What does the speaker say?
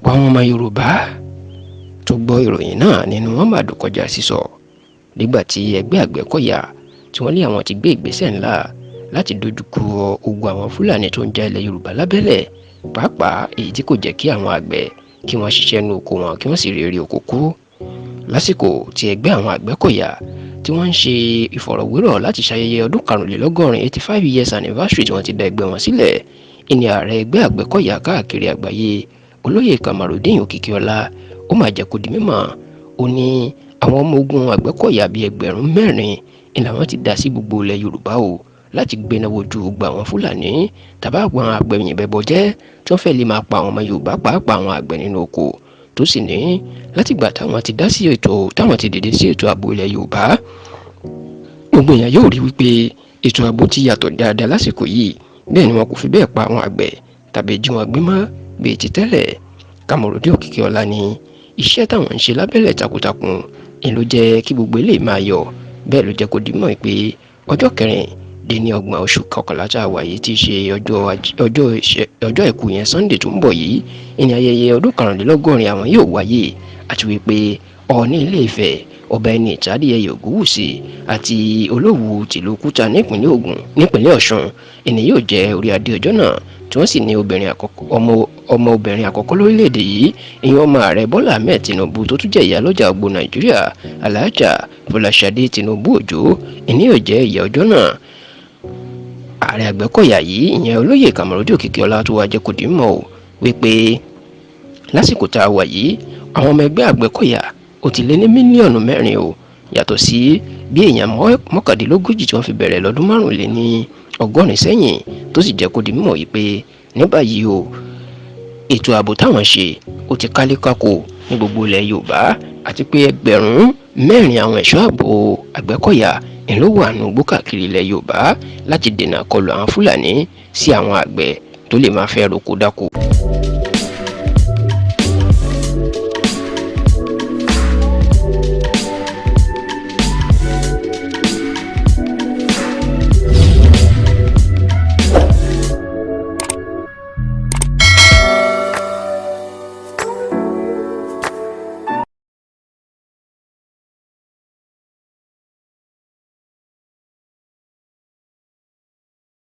ọ̀pọ̀ àwọn ọmọ Yorùbá tó gbọ́ ìròyìn náà nínú wọn máa dùn kọjá sísọ nígbà tí ẹgbẹ́ Àgbẹ̀kọ̀yà tí wọ́n ní àwọn ti gbé ìgbésẹ̀ ńlá láti dojúkọ ogun àwọn Fúlàní tó ń ja ilẹ̀ Yorùbá lábẹ́lẹ̀, pàápàá èyí tí kò jẹ́ kí àwọn àgbẹ̀ kí wọ́n ṣiṣẹ́ nínú oko wọn kí wọ́n sì rere oko kú. Lásìkò tí ẹgbẹ́ àwọn Àgbẹ̀kọ̀yà tí wọ́n ń ṣe ìfọ̀rọ̀wérọ̀ láti ṣayẹyẹ ọdún 85 years anniversary tí wọ́n ti dá ẹgbẹ́ wọn sílẹ̀, ìní ààrẹ ẹgbẹ́ Àgbẹ̀kọ̀yà káàkiri àgbáyé olóyè Kamarudeen Òkìkíọlá ó máa jẹ́ kó di mímọ̀. Ó ní àwọn ọmọ ogun Àgbẹ̀kọ̀yà bíi 4,000 ni làwọn ti dá sí gbogbo ilẹ̀ Yorùbá o láti gbéná wojú gbogbo àwọn Fúlàní tàbí àwọn àgbẹ̀yìnbẹ̀bọ̀jẹ́ tí wọ́n fẹ́ lè máa pa àwọn ọmọ Yorùbá pàápàá àwọn àgbẹ̀ nínú oko, tó sì ní látìgbà táwọn ti dá sí táwọn ti dìde sí ètò ààbò ilẹ̀ Yorùbá, gbogbo èèyàn yóò rí wípé ètò ààbò ti yàtọ̀ dáadáa lásìkò yìí, bẹ́ẹ̀ ni wọn kò fi bẹ́ẹ̀ pa àwọn àgbẹ̀ tàbí jí wọn gbé mọ́ bíi ti tẹ́lẹ̀. Kamarudeen Òkìkíọlá ní iṣẹ́ táwọn ń ṣe lábẹ́lẹ̀ takuntakun ni ló jẹ́ kí gbogbo eléyìí máa yọ, bẹ́ẹ̀ ló jẹ́ kó di mọ̀ pé ọjọ́ 26 oṣù kọkànlá tá a wà yìí ti ṣe ọjọ́ àìkú yẹn Sunday tó ń bọ̀ yìí ìní ayẹyẹ ọdún 75 àwọn yóò wáyé, àti wípé Ọọ̀ni Ilé Ifẹ̀ ọba ẹni ìtàdí ẹyẹ Ògúnwùsì àti Olówu tìlú Kúta nípínlẹ̀ Ògùn nípínlẹ̀ Ọ̀ṣun ìní yóò jẹ́ orí adé ọjọ́ náà, tí wọ́n sì ní ọmọ obìnrin àkọ́kọ́ lórílẹ̀‐èdè yìí ìyẹn ọmọ ààrẹ Bọ́lá Ahmed Tinubu tó tún jẹ́ ìyálọ́jà gbogbo Nàìjíríà Alhaja Fọláṣadé Tinubu Òjó ìní yóò jẹ́ ìyá ọjọ́ náà. Ààrẹ Àgbẹ̀kọ̀yà yìí ìyẹn olóyè Kamarudeen Òkìkíọlá tó wá jẹ́ kó di mọ̀ o wípé lásìkò tá a wà yìí àwọn ọmọ ẹgbẹ́ Àgbẹ̀kọ̀yà ó ti lé ní mílíọ̀nù 4 o, yàtọ̀ sí bí èèyàn 39 tí wọ́n fi bẹ̀rẹ̀ lọ́dún 85 sẹ́yìn, tó sì jẹ́ kó di mímọ̀ yìí pé ní báyìí o ètò ààbò táwọn ṣe ó ti kálé kákò ní gbogbo ilẹ̀ Yorùbá, àti pé 4,000 àwọn ẹ̀ṣọ́ ààbò Àgbẹ̀kọ̀yà ló wà nínú igbó káàkiri ilẹ̀ Yorùbá láti dènà kọlù àwọn Fúlàní sí àwọn àgbẹ̀ tó lè máa fẹ́ roko dáko.